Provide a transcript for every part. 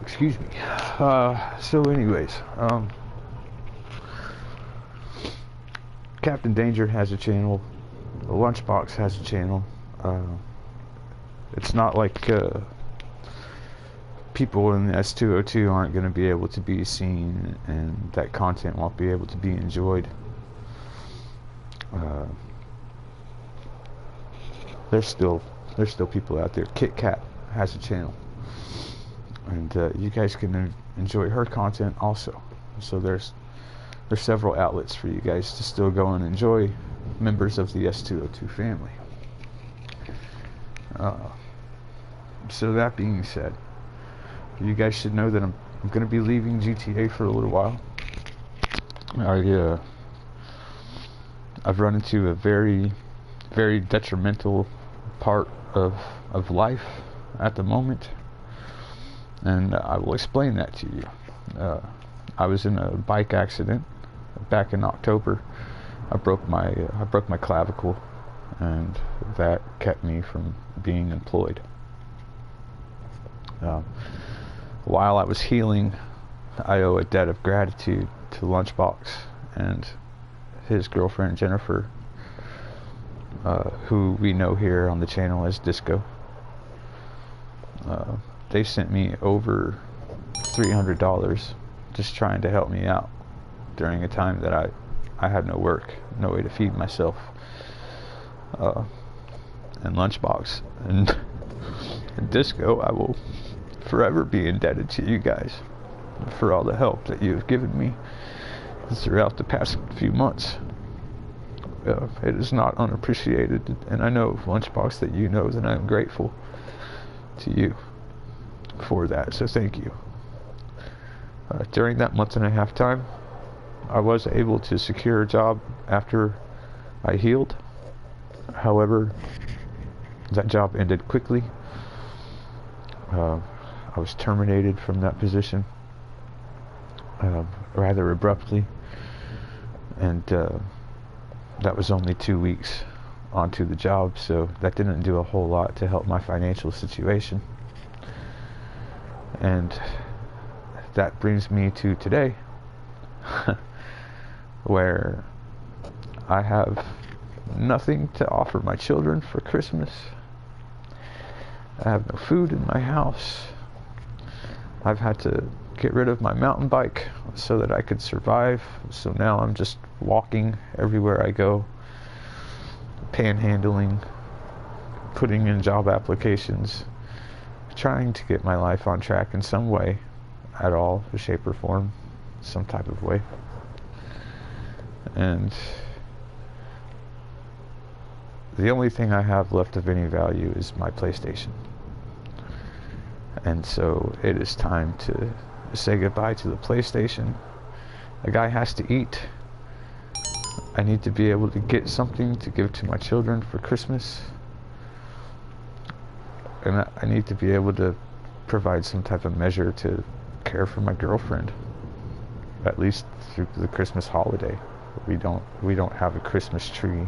Excuse me. So anyways, Captain Danger has a channel. The Lunchbox has a channel. It's not like people in the S202 aren't going to be able to be seen, and that content won't be able to be enjoyed. There's still people out there. Kit Kat has a channel, and you guys can enjoy her content also. So there's several outlets for you guys to still go and enjoy, members of the S202 family. So that being said, you guys should know that I'm going to be leaving GTA for a little while. I've run into a very, very detrimental part of life at the moment, and I will explain that to you. I was in a bike accident back in October. I broke my clavicle, and that kept me from being employed. While I was healing, I owe a debt of gratitude to Lunchbox and his girlfriend Jennifer, who we know here on the channel as Disco. They sent me over $300 just trying to help me out during a time that I had no work, no way to feed myself. And Lunchbox and Disco, I will forever be indebted to you guys for all the help that you've given me throughout the past few months. It is not unappreciated, and I know, Lunchbox, that you know that I'm grateful to you for that, so thank you. During that month and a half time, I was able to secure a job after I healed. However, that job ended quickly. I was terminated from that position rather abruptly, and that was only 2 weeks onto the job, so that didn't do a whole lot to help my financial situation. And that brings me to today, where I have nothing to offer my children for Christmas. I have no food in my house. I've had to get rid of my mountain bike so that I could survive. So now I'm just walking everywhere I go, panhandling, putting in job applications, trying to get my life on track in some way at all, shape or form, some type of way. And the only thing I have left of any value is my PlayStation. And so it is time to say goodbye to the PlayStation. A guy has to eat. I need to be able to get something to give to my children for Christmas. And I need to be able to provide some type of measure to care for my girlfriend, at least through the Christmas holiday. We don't have a Christmas tree.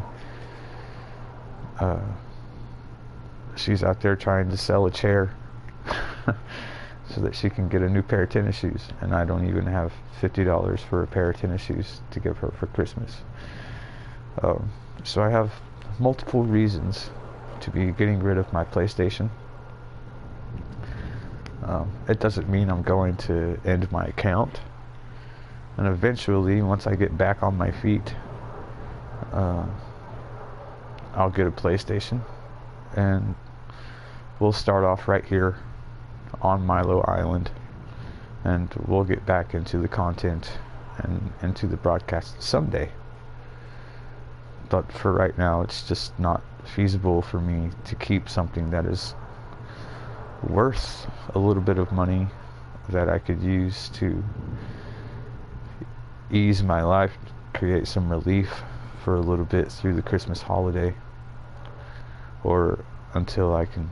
She's out there trying to sell a chair so that she can get a new pair of tennis shoes, and I don't even have $50 for a pair of tennis shoes to give her for Christmas. So I have multiple reasons to be getting rid of my PlayStation. It doesn't mean I'm going to end my account, and eventually, once I get back on my feet, I'll get a PlayStation, and we'll start off right here on Milo Island, and we'll get back into the content and into the broadcast someday. But for right now, it's just not feasible for me to keep something that is worth a little bit of money that I could use to ease my life, create some relief for a little bit through the Christmas holiday, or until I can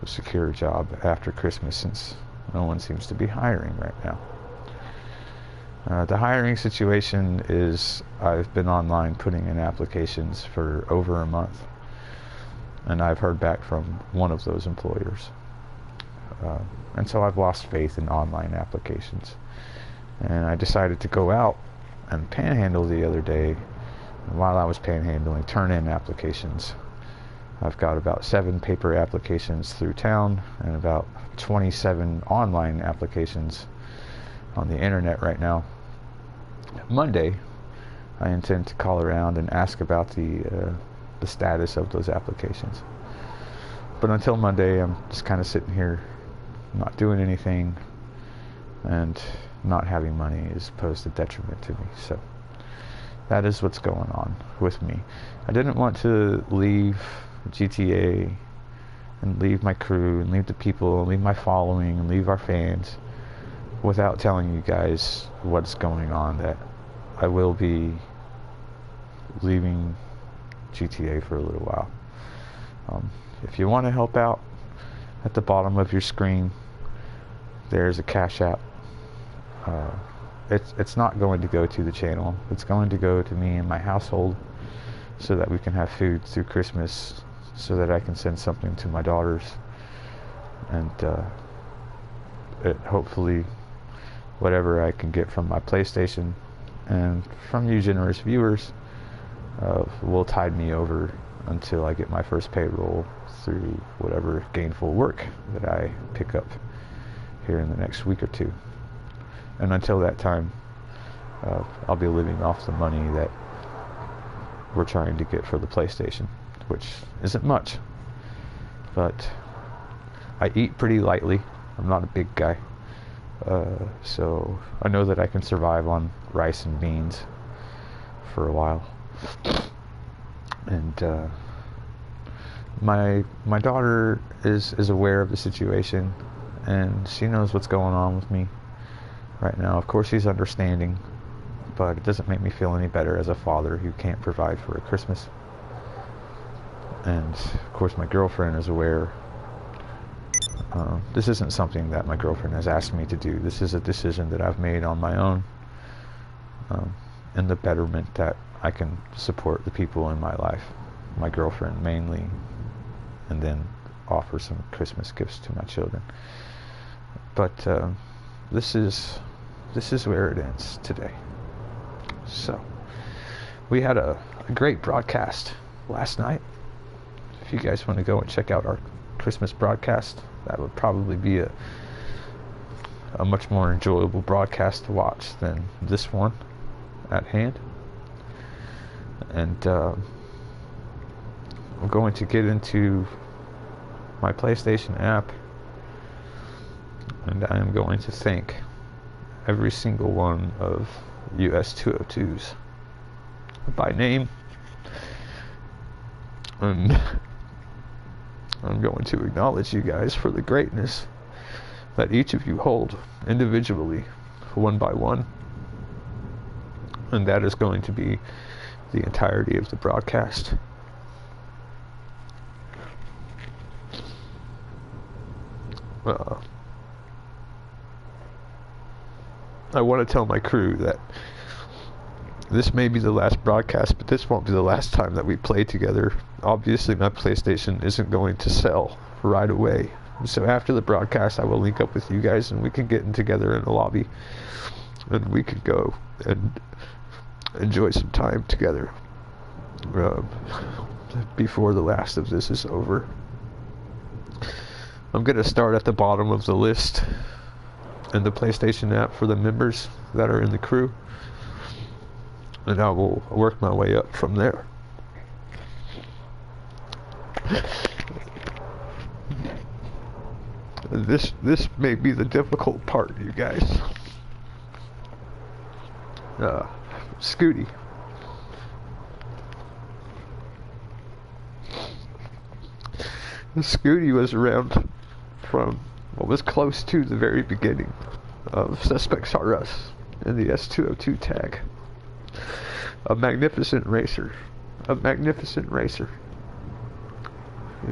secure a job after Christmas, since no one seems to be hiring right now. The hiring situation is, I've been online putting in applications for over a month, and I've heard back from one of those employers. And so I've lost faith in online applications. And I decided to go out and panhandle the other day. And while I was panhandling, turn in applications. I've got about 7 paper applications through town and about 27 online applications on the internet right now. Monday, I intend to call around and ask about the status of those applications. But until Monday, I'm just kind of sitting here, not doing anything, and not having money is posed a detriment to me. So that is what's going on with me. I didn't want to leave GTA and leave my crew and leave the people and leave my following and leave our fans without telling you guys what's going on, that I will be leaving GTA for a little while. If you want to help out, at the bottom of your screen there's a Cash App. It's not going to go to the channel. It's going to go to me and my household so that we can have food through Christmas, so that I can send something to my daughters, and hopefully whatever I can get from my PlayStation and from you generous viewers will tide me over until I get my first payroll through whatever gainful work that I pick up here in the next week or two. And until that time, I'll be living off the money that we're trying to get for the PlayStation, which isn't much, but I eat pretty lightly. I'm not a big guy, so I know that I can survive on rice and beans for a while. And my daughter is aware of the situation, and she knows what's going on with me right now. Of course she's understanding, but it doesn't make me feel any better as a father who can't provide for a Christmas. And of course my girlfriend is aware. This isn't something that my girlfriend has asked me to do. This is a decision that I've made on my own, in the betterment that I can support the people in my life, my girlfriend mainly, and then offer some Christmas gifts to my children. But this is where it ends today. So we had a great broadcast last night. If you guys want to go and check out our Christmas broadcast, that would probably be a much more enjoyable broadcast to watch than this one at hand. And I'm going to get into my PlayStation app, and I am going to thank every single one of US 202s by name, and I'm going to acknowledge you guys for the greatness that each of you hold individually, one by one, and that is going to be the entirety of the broadcast. I want to tell my crew that this may be the last broadcast, but this won't be the last time that we play together. Obviously my PlayStation isn't going to sell right away, so after the broadcast I will link up with you guys and we can get in together in the lobby and we could go and enjoy some time together before the last of this is over. I'm going to start at the bottom of the list in the PlayStation app for the members that are in the crew, and I will work my way up from there. This may be the difficult part, you guys. Scooty. Scooty was around from what was close to the very beginning of Suspects Are Us in the S202 tag. A magnificent racer.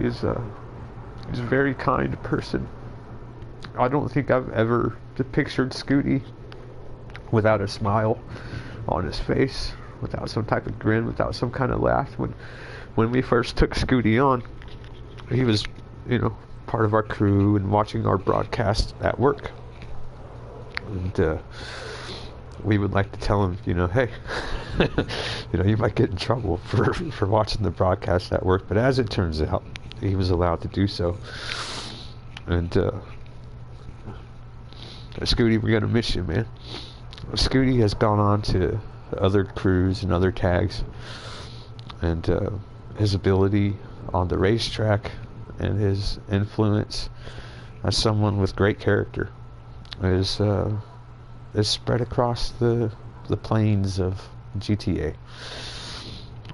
He's a very kind person. I don't think I've ever pictured Scooty without a smile on his face, without some type of grin, without some kind of laugh. When we first took Scooty on, he was, part of our crew and watching our broadcast at work. And we would like to tell him, hey, you might get in trouble for watching the broadcast at work. But as it turns out, he was allowed to do so. And Scooty, we're gonna miss you, man. Scooty has gone on to other crews and other tags, and his ability on the racetrack and his influence as someone with great character is spread across the plains of GTA.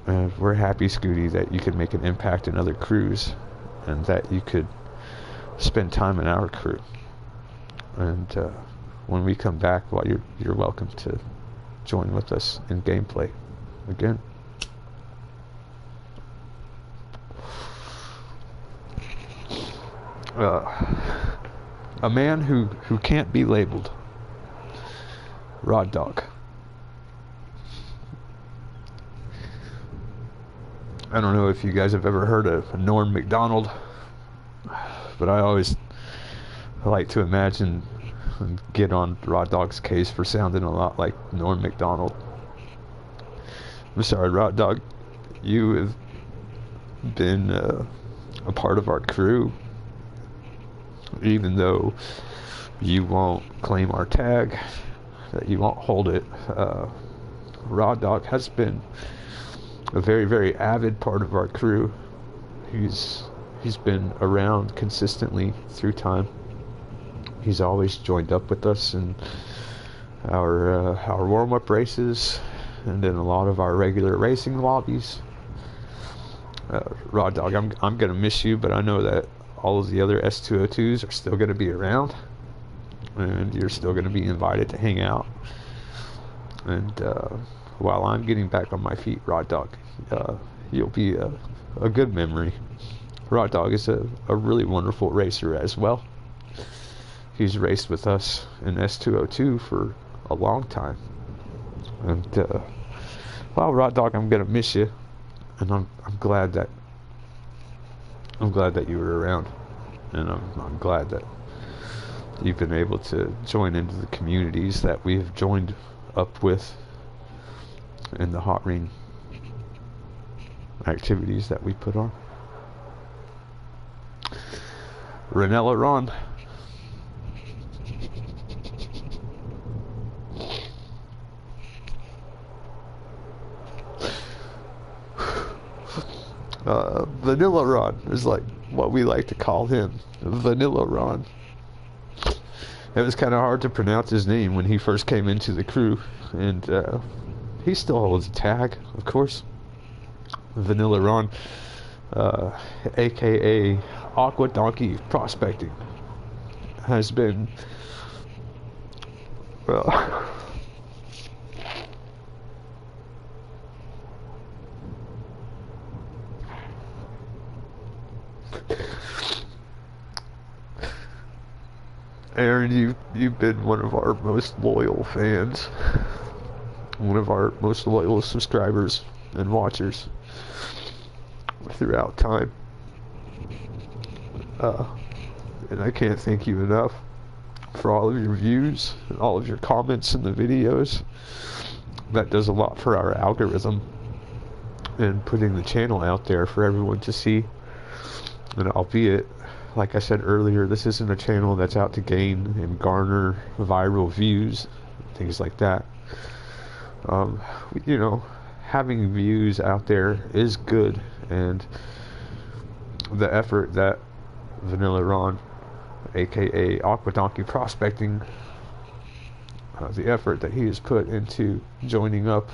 And we're happy, Scooty, that you could make an impact in other crews, and that you could spend time in our crew. And when we come back, well, you're welcome to join with us in gameplay again. A man who can't be labeled. Rod Dog. I don't know if you guys have ever heard of Norm Macdonald, but I always like to imagine and get on Rod Dog's case for sounding a lot like Norm Macdonald. I'm sorry, Rod Dog, you have been a part of our crew, even though you won't claim our tag, that you won't hold it. Rod Dog has been a very, very avid part of our crew. He's been around consistently through time. He's always joined up with us in our warm-up races and in a lot of our regular racing lobbies. Rod Dog, I'm gonna miss you, but I know that all of the other S202s are still gonna be around, and you're still gonna be invited to hang out. And while I'm getting back on my feet, Rod Dog, you'll be a good memory. Rod Dog is a really wonderful racer as well. He's raced with us in S202 for a long time. And well, Rod Dog, I'm gonna miss you, and I'm glad that you were around, and I'm glad that you've been able to join into the communities that we have joined up with in the hot ring activities that we put on. Ranella Ron. Vanilla Ron is like what we like to call him. Vanilla Ron. It was kind of hard to pronounce his name when he first came into the crew, and he still holds a tag, of course. Vanilla Ron, aka Aqua Donkey Prospecting, has been, well, Aaron, you've been one of our most loyal fans, one of our most loyal subscribers and watchers throughout time. And I can't thank you enough for all of your views and all of your comments in the videos. That does a lot for our algorithm and putting the channel out there for everyone to see. And albeit, like I said earlier, this isn't a channel that's out to gain and garner viral views, things like that. Having views out there is good, and the effort that Vanilla Ron, aka Aqua Donkey Prospecting, the effort that he has put into joining up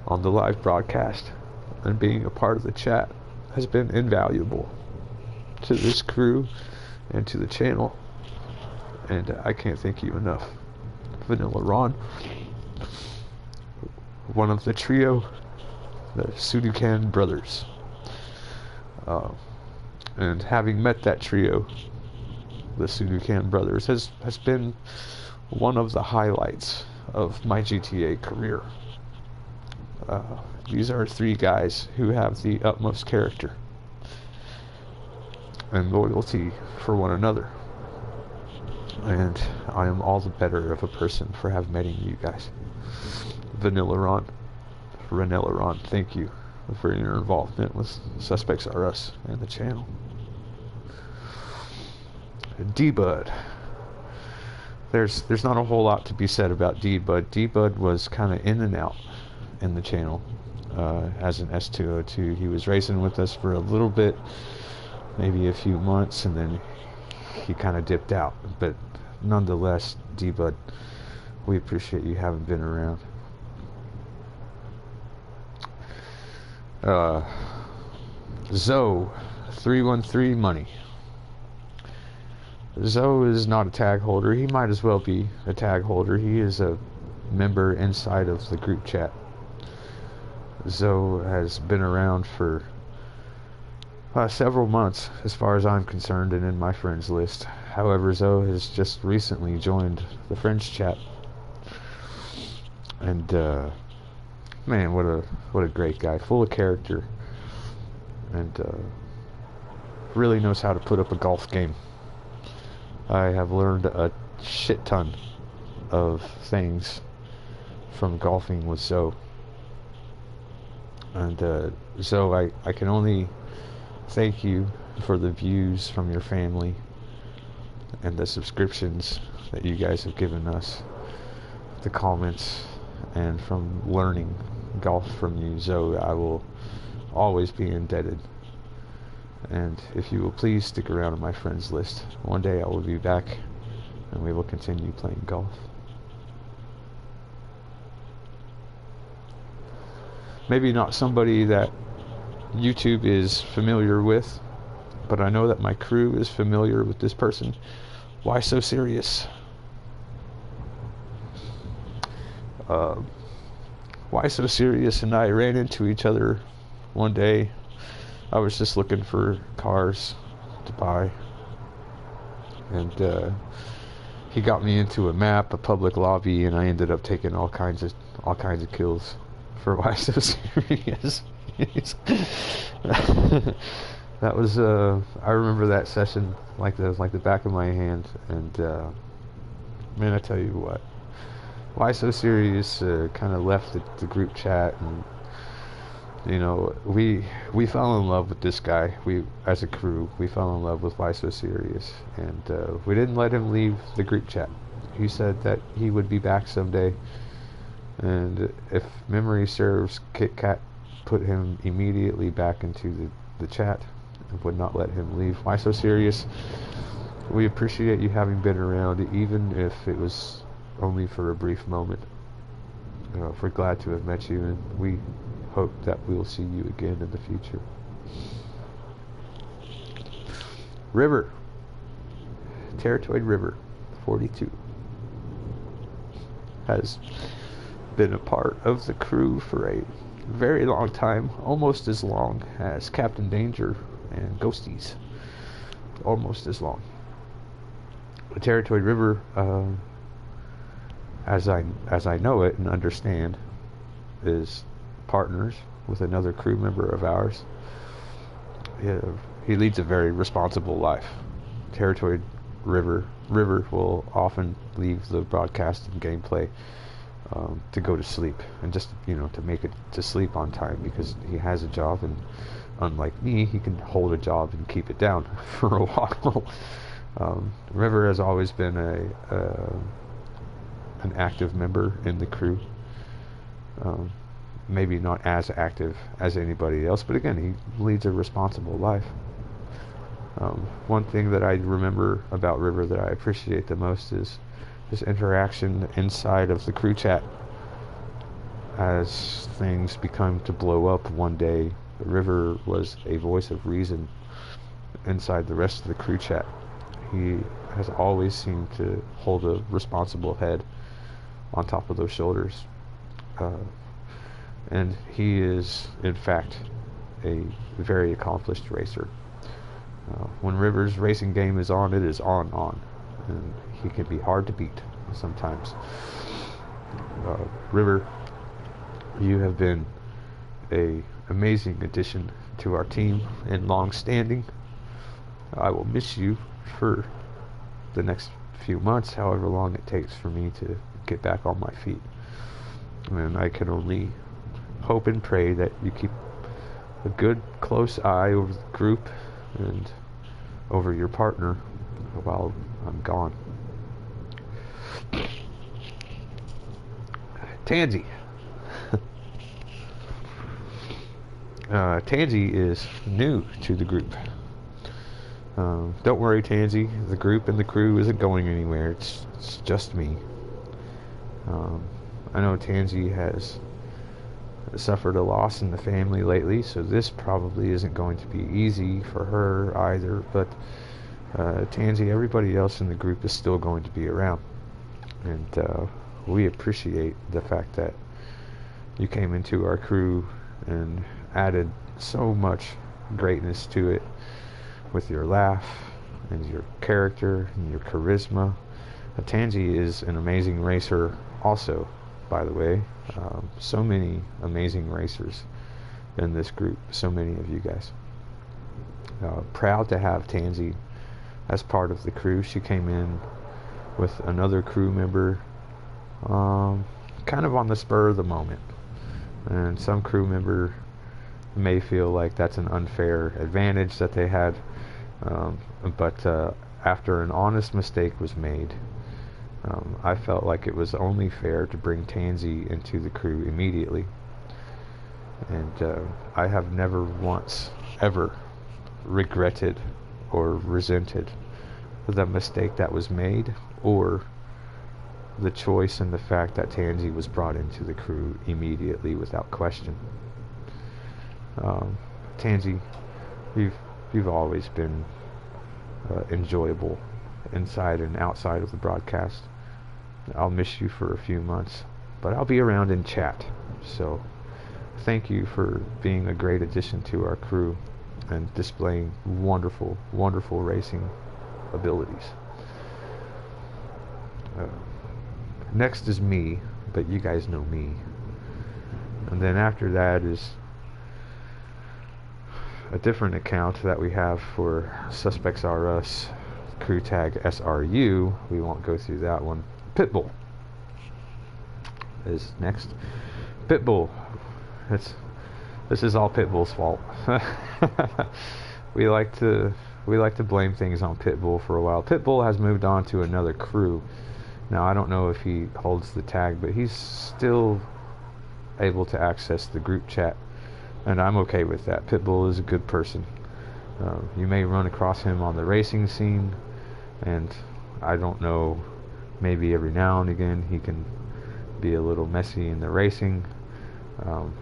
on the live broadcast and being a part of the chat has been invaluable to this crew and to the channel, and I can't thank you enough. Vanilla Ron, one of the trio, the Sudukan brothers, and having met that trio, the Sudukan brothers, has been one of the highlights of my GTA career. These are three guys who have the utmost character. and loyalty for one another. And I am all the better of a person for having met you guys. Vanilla Ron, Ranella Ron, thank you for your involvement with Suspects Are Us and the channel. D-Bud. There's not a whole lot to be said about D-Bud. D-Bud was kind of in and out in the channel as an S202. He was racing with us for a little bit, maybe a few months, and then he kind of dipped out. But nonetheless, D-Bud, we appreciate you having been around. Zoe 313 money. Zoe is not a tag holder. He might as well be a tag holder. He is a member inside of the group chat. Zoe has been around for several months as far as I'm concerned and in my friends list. However, Zoe has just recently joined the friends chat. And man, what a great guy, full of character, and really knows how to put up a golf game. I have learned a shit ton of things from golfing with Zoe. And Zoe, I can only thank you for the views from your family and the subscriptions that you guys have given us, the comments, and from learning golf from you, Zoe. I will always be indebted. And if you will please stick around on my friends list, one day I will be back and we will continue playing golf. Maybe not somebody that YouTube is familiar with, but I know that my crew is familiar with this person. Why So Serious? Why So Serious and I ran into each other one day. I was just looking for cars to buy, and he got me into a map, a public lobby, and I ended up taking all kinds of kills for Why So Serious. That was I remember that session like the back of my hand, and man, I tell you what, Why So Serious kind of left the group chat, and you know, we fell in love with this guy. We, as a crew, we fell in love with Why So Serious, and we didn't let him leave the group chat. He said that he would be back someday, and if memory serves, Kit Kat put him immediately back into the chat and would not let him leave. Why So Serious? We appreciate you having been around, even if it was only for a brief moment. We're glad to have met you, and we hope that we will see you again in the future. River, Territoid River 42, has been a part of the crew for a very long time, almost as long as Captain Danger and Ghosties, almost as long. The Territoid River, as I know it and understand, is partners with another crew member of ours. He leads a very responsible life. Territoid River will often leave the broadcast and gameplay to go to sleep, and just to make it to sleep on time, because he has a job, and unlike me, he can hold a job and keep it down for a while. River has always been an active member in the crew. Maybe not as active as anybody else, but again, he leads a responsible life. One thing that I remember about River that I appreciate the most is his interaction inside of the crew chat. As things become to blow up one day, River was a voice of reason inside the rest of the crew chat. He has always seemed to hold a responsible head on top of those shoulders. And he is, in fact, a very accomplished racer. When River's racing game is on, it is on. And he can be hard to beat sometimes. River, you have been an amazing addition to our team and long-standing. I will miss you for the next few months, however long it takes for me to get back on my feet. And I can only hope and pray that you keep a good, close eye over the group and over your partner while I'm gone. Tansy. Tansy is new to the group. Don't worry, Tansy. The group and the crew isn't going anywhere. It's just me. I know Tansy has suffered a loss in the family lately, so this probably isn't going to be easy for her either. But Tansy, everybody else in the group is still going to be around, and we appreciate the fact that you came into our crew and added so much greatness to it with your laugh and your character and your charisma. Tansy is an amazing racer also, by the way. So many amazing racers in this group, so many of you guys. Proud to have Tansy as part of the crew. She came in with another crew member kind of on the spur of the moment, and some crew member may feel like that's an unfair advantage that they had, but after an honest mistake was made, I felt like it was only fair to bring Tansy into the crew immediately. And I have never once ever regretted or resented the mistake that was made, or the choice and the fact that Tansy was brought into the crew immediately without question. Tansy, you've always been enjoyable inside and outside of the broadcast. I'll miss you for a few months, but I'll be around in chat. So thank you for being a great addition to our crew and displaying wonderful, wonderful racing abilities. Next is me, but you guys know me. And then after that is a different account that we have for Suspects R Us, crew tag SRU. We won't go through that one. Pitbull is next. Pitbull. This is all Pitbull's fault. we like to blame things on Pitbull for a while. Pitbull has moved on to another crew. Now I don't know if he holds the tag, but he's still able to access the group chat, and I'm okay with that. Pitbull is a good person. You may run across him on the racing scene, and I don't know, maybe every now and again he can be a little messy in the racing.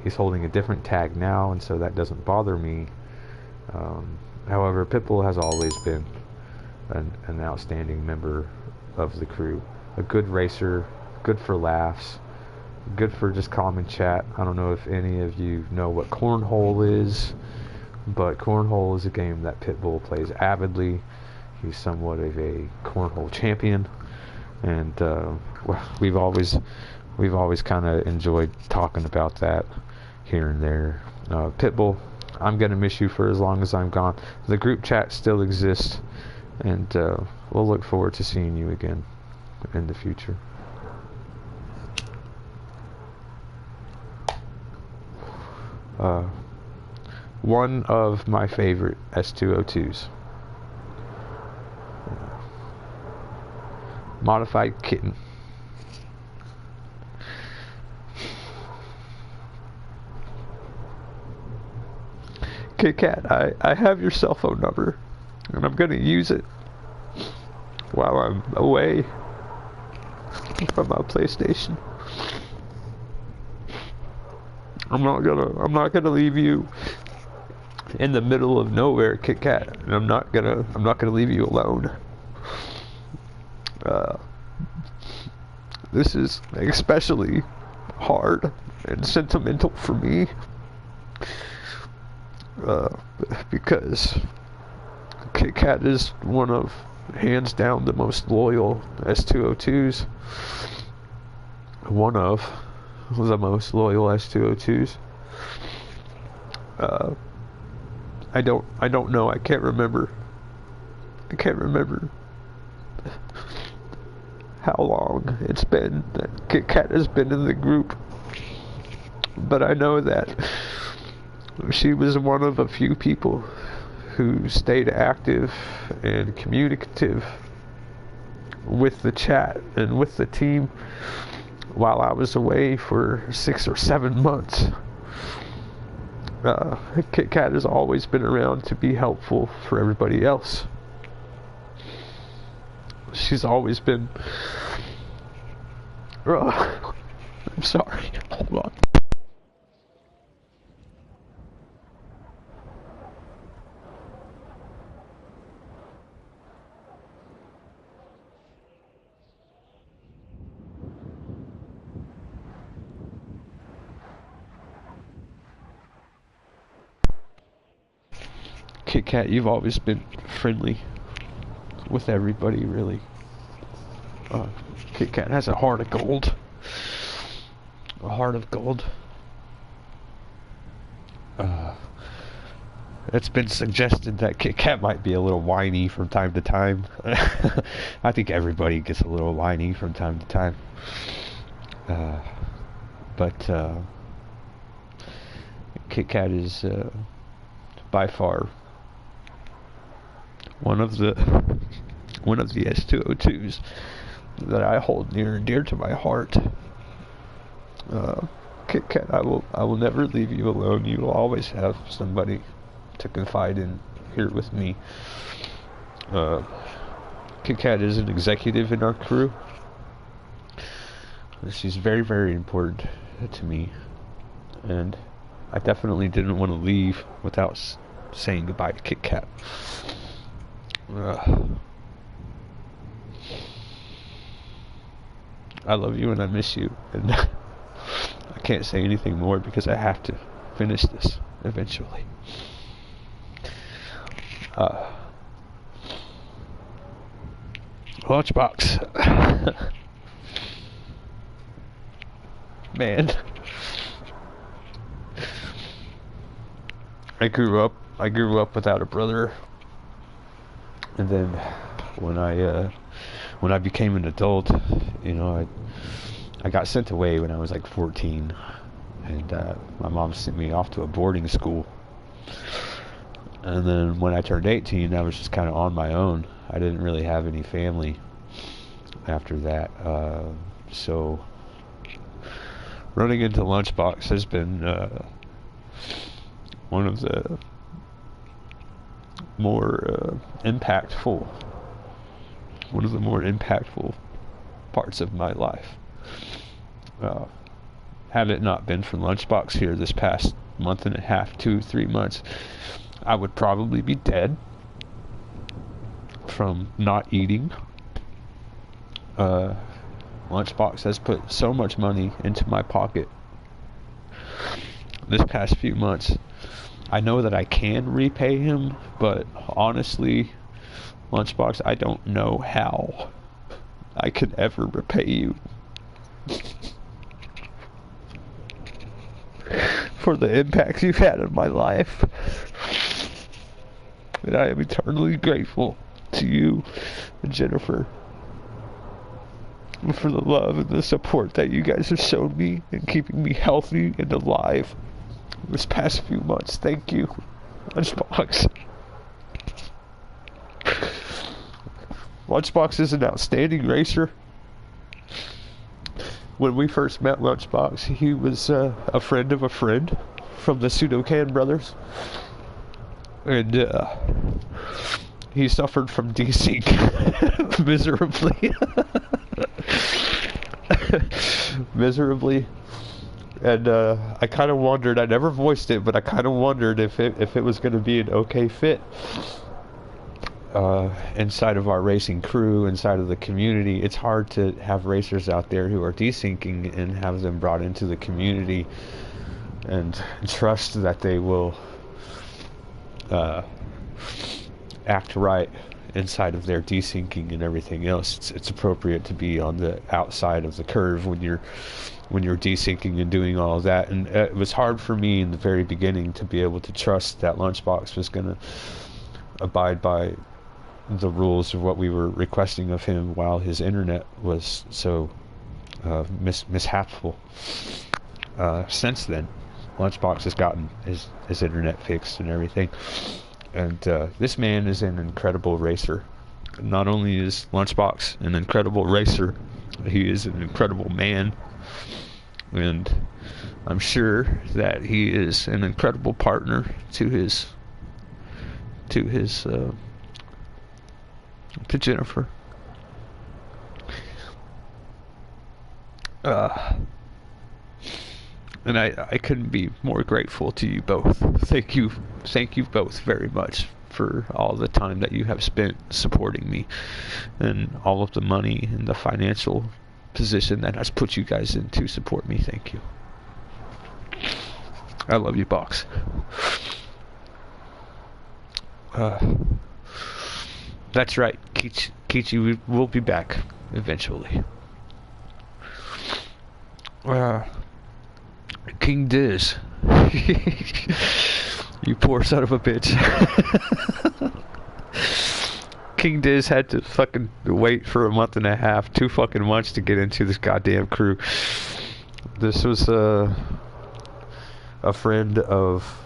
He's holding a different tag now, and so that doesn't bother me. However, Pitbull has always been an outstanding member of the crew. A good racer, good for laughs, good for just common chat. I don't know if any of you know what cornhole is, but cornhole is a game that Pitbull plays avidly. He's somewhat of a cornhole champion, and we've always kind of enjoyed talking about that here and there. Pitbull, I'm gonna miss you for as long as I'm gone. The group chat still exists, and we'll look forward to seeing you again in the future. One of my favorite S202s. Modified Kitten. Kit Kat, I have your cell phone number, and I'm gonna use it while I'm away from my PlayStation. I'm not gonna leave you in the middle of nowhere, Kit Kat, and I'm not gonna leave you alone. This is especially hard and sentimental for me, because Kit Kat is one of, hands down, the most loyal S202s. One of the most loyal S202s. I don't know, I can't remember I can't remember how long it's been that Kit Kat has been in the group, but I know that she was one of a few people who stayed active and communicative with the chat and with the team while I was away for 6 or 7 months. Kit Kat has always been around to be helpful for everybody else. She's always been... I'm sorry. Hold on. Kit Kat, you've always been friendly with everybody, really. Kit Kat has a heart of gold. A heart of gold. It's been suggested that Kit Kat might be a little whiny from time to time. I think everybody gets a little whiny from time to time. But Kit Kat is by far one of the S202s that I hold near and dear to my heart. Kit Kat, I will never leave you alone. You will always have somebody to confide in here with me. Kit Kat is an executive in our crew. She's very, very important to me, and I definitely didn't want to leave without saying goodbye to Kit Kat. I love you and I miss you, and I can't say anything more because I have to finish this eventually. Lunchbox. Man. I grew up without a brother, and then when I became an adult, you know, I got sent away when I was like 14, and my mom sent me off to a boarding school. And then when I turned 18, I was just kind of on my own. I didn't really have any family after that, so running into Lunchbox has been one of the more impactful parts of my life. Had it not been for Lunchbox here this past month and a half, 2-3 months, I would probably be dead from not eating. Lunchbox has put so much money into my pocket this past few months. I know that I can repay him, but honestly, Lunchbox, I don't know how I could ever repay you for the impact you've had on my life. And I am eternally grateful to you and Jennifer for the love and the support that you guys have shown me in keeping me healthy and alive this past few months. Thank you, Lunchbox. Lunchbox is an outstanding racer. When we first met Lunchbox, he was a friend of a friend from the Sudokan brothers, and he suffered from desync miserably, and I kind of wondered. I never voiced it, but I kind of wondered if it was going to be an okay fit inside of our racing crew, inside of the community. It's hard to have racers out there who are desyncing and have them brought into the community and trust that they will act right inside of their desyncing and everything else. It's appropriate to be on the outside of the curve when you're desyncing and doing all of that. And it was hard for me in the very beginning to be able to trust that Lunchbox was going to abide by the rules of what we were requesting of him while his internet was so mishapful. Since then, Lunchbox has gotten his internet fixed and everything. And this man is an incredible racer. Not only is Lunchbox an incredible racer, he is an incredible man. And I'm sure that he is an incredible partner to Jennifer. And I couldn't be more grateful to you both. Thank you both very much for all the time that you have spent supporting me, and all of the money and the financial position that has put you guys in to support me. Thank you. I love you, Box. That's right, Kichi will be back eventually. King Diz. You poor son of a bitch. King Diz had to fucking wait for a month and a half, 2 fucking months to get into this goddamn crew. This was a friend of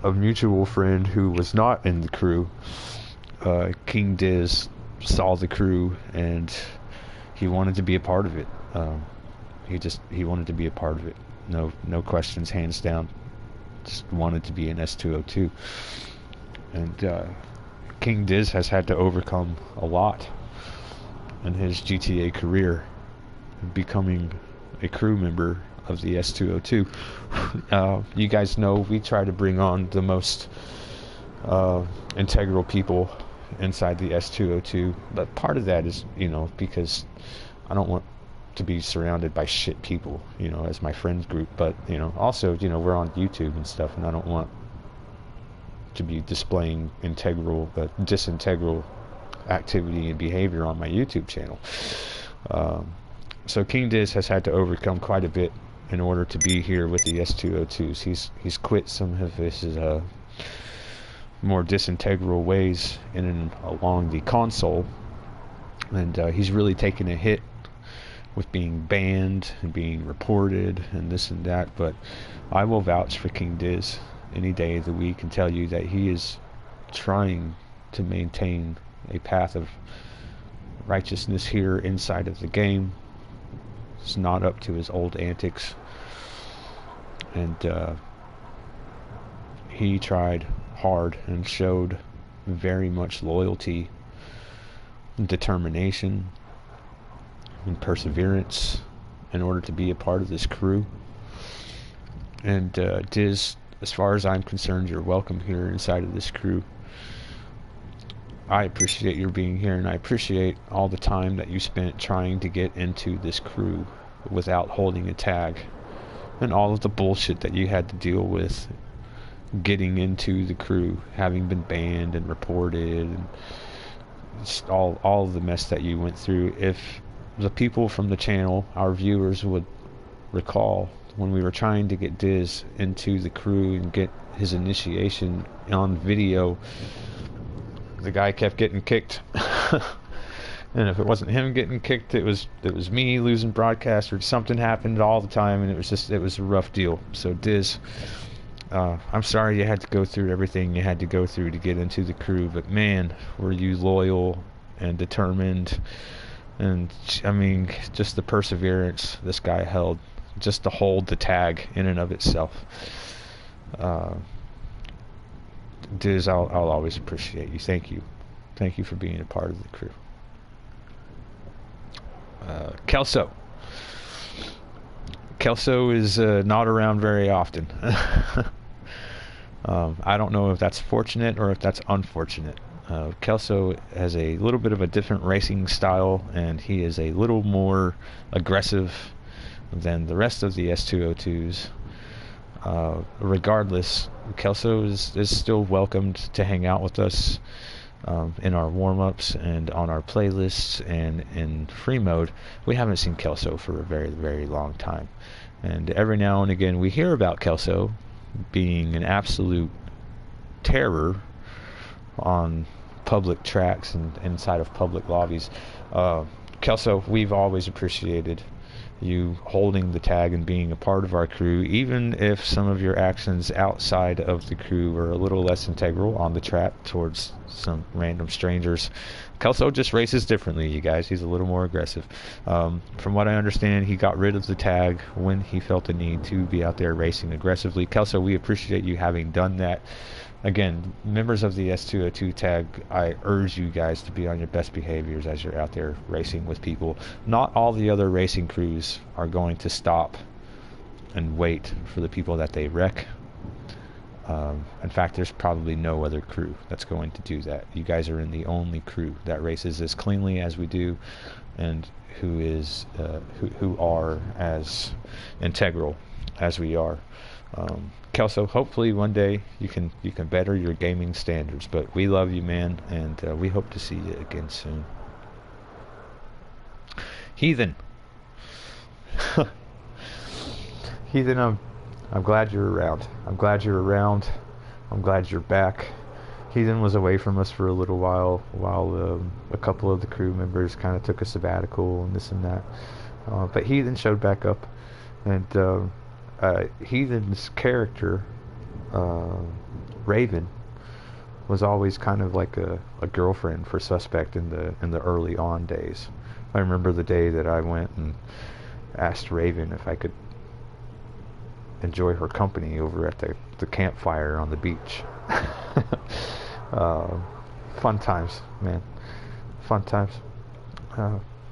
a mutual friend who was not in the crew. King Diz saw the crew and he wanted to be a part of it. He wanted to be a part of it. No questions, hands down. Just wanted to be an S202. And King Diz has had to overcome a lot in his GTA career, becoming a crew member of the S202. You guys know we try to bring on the most integral people inside the S202, but part of that is, because I don't want to be surrounded by shit people, as my friends group, but also, we're on YouTube and stuff, and I don't want to be displaying disintegral activity and behavior on my YouTube channel. So King Diz has had to overcome quite a bit in order to be here with the S202s. He's quit some of his more disintegral ways in and along the console, and he's really taken a hit with being banned and being reported and this and that. But I will vouch for King Diz any day of the week and tell you that he is trying to maintain a path of righteousness here inside of the game. It's not up to his old antics, and he tried hard and showed very much loyalty and determination and perseverance in order to be a part of this crew. And Diz, as far as I'm concerned, you're welcome here inside of this crew. I appreciate your being here, and I appreciate all the time that you spent trying to get into this crew without holding a tag, and all of the bullshit that you had to deal with getting into the crew, having been banned and reported, and just all of the mess that you went through. If the people from the channel, our viewers, would recall when we were trying to get Diz into the crew and get his initiation on video, the guy kept getting kicked. And if it wasn't him getting kicked, it was me losing broadcast, or something happened all the time, and it was a rough deal. So Diz, I'm sorry you had to go through everything you had to go through to get into the crew, but man, were you loyal and determined. And I mean, just the perseverance this guy held, just to hold the tag in and of itself. Diz, I'll always appreciate you. Thank you for being a part of the crew. Kelso is not around very often. I don't know if that's fortunate or if that's unfortunate. Kelso has a little bit of a different racing style, and he is a little more aggressive than the rest of the S202s. Regardless, Kelso is still welcomed to hang out with us in our warm-ups and on our playlists and in free mode. We haven't seen Kelso for a very, very long time, and every now and again we hear about Kelso being an absolute terror on public tracks and inside of public lobbies. Kelso, we've always appreciated you holding the tag and being a part of our crew, even if some of your actions outside of the crew were a little less integral on the track towards some random strangers. Kelso just races differently, you guys. He's a little more aggressive. From what I understand, he got rid of the tag when he felt the need to be out there racing aggressively. Kelso, we appreciate you having done that. Again, members of the S202 tag, I urge you guys to be on your best behaviors as you're out there racing with people. Not all the other racing crews are going to stop and wait for the people that they wreck. In fact, there's probably no other crew that's going to do that. You guys are in the only crew that races as cleanly as we do, and who are as integral as we are. Kelso, hopefully one day you can better your gaming standards, but we love you, man, and we hope to see you again soon. Heathen. Heathen, I'm glad you're around. I'm glad you're around. I'm glad you're back. Heathen was away from us for a little while a couple of the crew members kind of took a sabbatical and this and that. But Heathen showed back up, and Heathen's character, Raven, was always kind of like a girlfriend for Suspect in the early on days. I remember the day that I went and asked Raven if I could enjoy her company over at the campfire on the beach. Fun times, man. Fun times.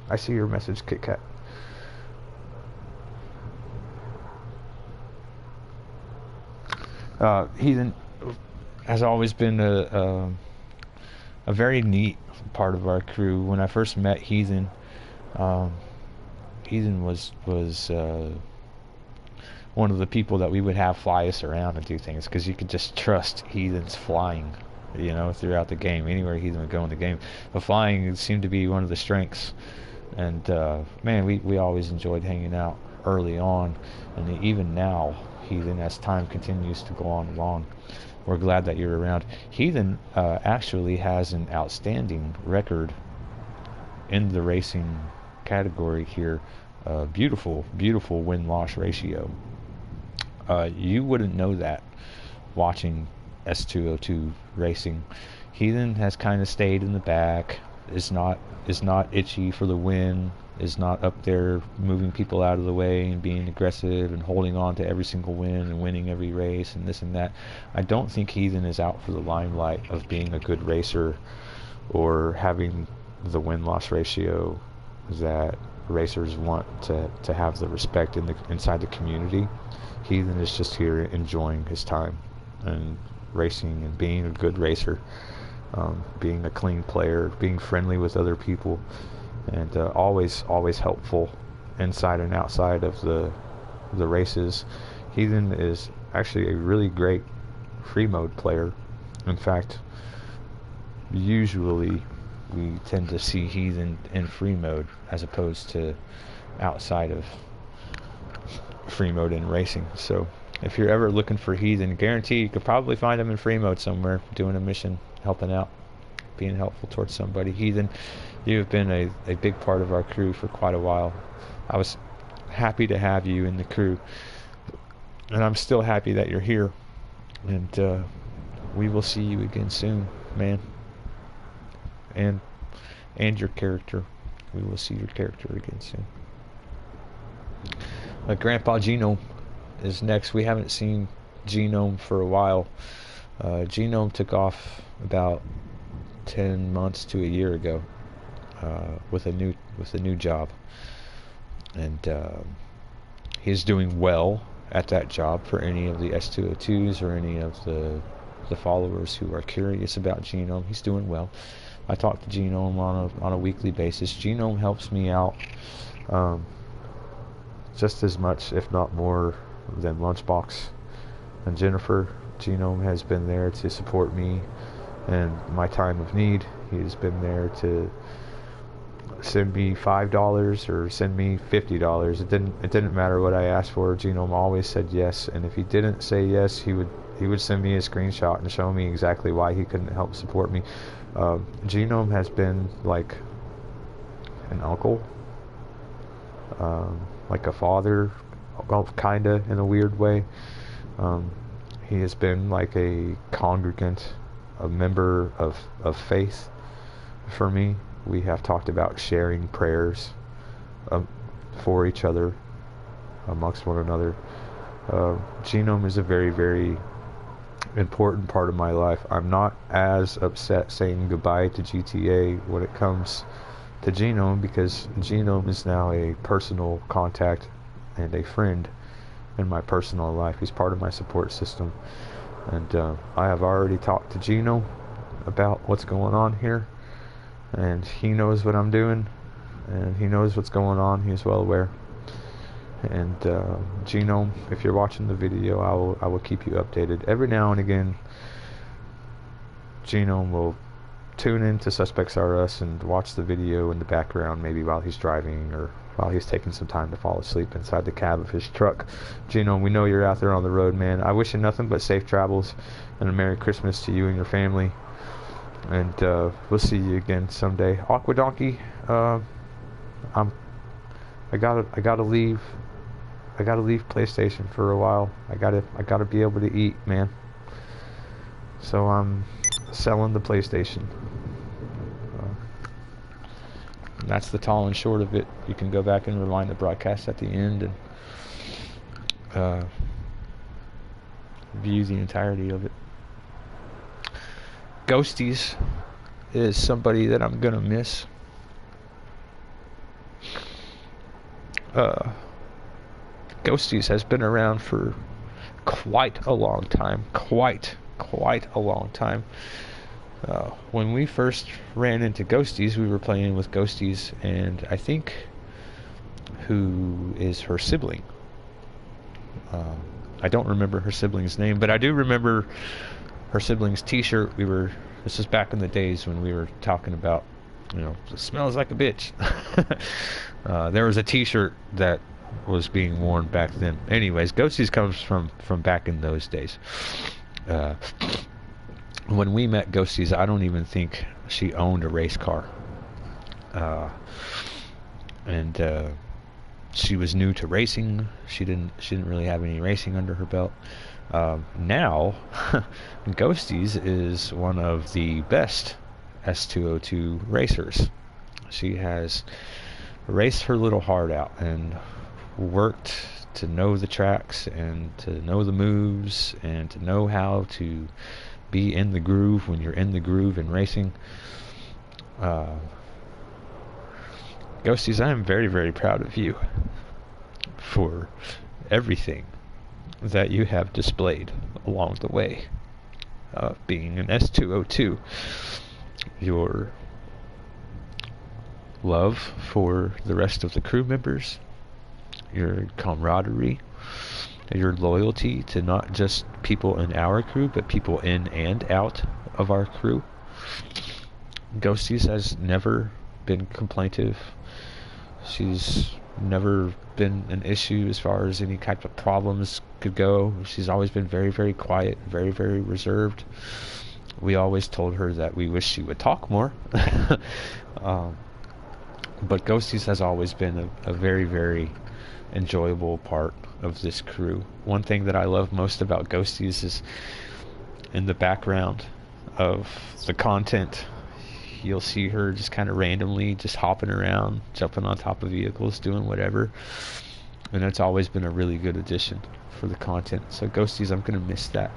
I see your message, Kit Kat. Heathen has always been a very neat part of our crew. When I first met Heathen, Heathen was one of the people that we would have fly us around and do things, because you could just trust Heathen's flying, throughout the game. Anywhere Heathen would go in the game, but flying seemed to be one of the strengths. And man, we always enjoyed hanging out early on, and even now, Heathen, as time continues to go on along, we're glad that you're around. Heathen actually has an outstanding record in the racing category here. Beautiful win-loss ratio. You wouldn't know that watching S202 racing. Heathen has kind of stayed in the back, is not itchy for the win, is not up there moving people out of the way and being aggressive and holding on to every single win and winning every race and this and that. I don't think Heathen is out for the limelight of being a good racer or having the win-loss ratio that racers want to have the respect inside the community. Heathen is just here enjoying his time and racing and being a good racer, being a clean player, being friendly with other people, and always helpful inside and outside of the races. Heathen is actually a really great free mode player. In fact, usually we tend to see Heathen in free mode as opposed to outside of free mode in racing. So if you're ever looking for Heathen, guarantee you could probably find him in free mode somewhere, doing a mission, helping out, being helpful towards somebody. Heathen, you've been a big part of our crew for quite a while. I was happy to have you in the crew, and I'm still happy that you're here, and we will see you again soon, man. And your character, we will see your character again soon. Grandpa Genome is next. We haven't seen Genome for a while. Genome took off about 10 months to a year ago with a new job, and he's doing well at that job. For any of the S202s or any of the followers who are curious about Genome, he's doing well. I talk to Genome on a weekly basis. Genome helps me out just as much, if not more, than Lunchbox and Jennifer. Genome has been there to support me in my time of need. He's been there to send me $5 or send me $50. It didn't matter what I asked for. Genome always said yes, and if he didn't say yes, he would send me a screenshot and show me exactly why he couldn't help support me. Genome has been like an uncle, like a father, well, kinda in a weird way. He has been like a congregant, a member of faith for me. We have talked about sharing prayers for each other, amongst one another. Genome is a very, very important part of my life. I'm not as upset saying goodbye to GTA when it comes to Genome, because Genome is now a personal contact and a friend in my personal life. He's part of my support system, and I have already talked to Genome about what's going on here, and he knows what I'm doing, and he knows what's going on. He's well aware. And Genome, if you're watching the video, I will keep you updated. Every now and again, Genome will tune into Suspects R Us and watch the video in the background, maybe while he's driving or while he's taking some time to fall asleep inside the cab of his truck. Genome, we know you're out there on the road, man. I wish you nothing but safe travels and a Merry Christmas to you and your family. And we'll see you again someday. Aquadonkey, I gotta leave. I gotta leave PlayStation for a while. I gotta be able to eat, man. So I'm selling the PlayStation. That's the tall and short of it. You can go back and rewind the broadcast at the end and view the entirety of it. Ghosties is somebody that I'm gonna miss. Ghosties has been around for quite a long time. Quite a long time. When we first ran into Ghosties, we were playing with Ghosties, and I think who is her sibling. I don't remember her sibling's name, but I do remember her sibling's t-shirt. This was back in the days when we were talking about, it smells like a bitch. There was a t-shirt that was being worn back then. Anyways, Ghosties comes from back in those days. When we met Ghosties, I don't even think she owned a race car. And she was new to racing. She didn't really have any racing under her belt. Now, Ghosties is one of the best S202 racers. She has raced her little heart out and worked to know the tracks and to know the moves and to know how to be in the groove when you're in the groove in racing. Ghosties, I am very, very proud of you for everything that you have displayed along the way of being an S202. Your love for the rest of the crew members, your camaraderie, your loyalty to not just people in our crew, but people in and out of our crew. Ghosties has never been complaintive. She's never been an issue as far as any type of problems could go. She's always been very, very quiet, very, very reserved. We always told her that we wish she would talk more. But Ghosties has always been a very, very enjoyable part of this crew. One thing that I love most about Ghosties is in the background of the content, you'll see her just kind of randomly just hopping around, jumping on top of vehicles, doing whatever. And it's always been a really good addition for the content. So Ghosties, I'm going to miss that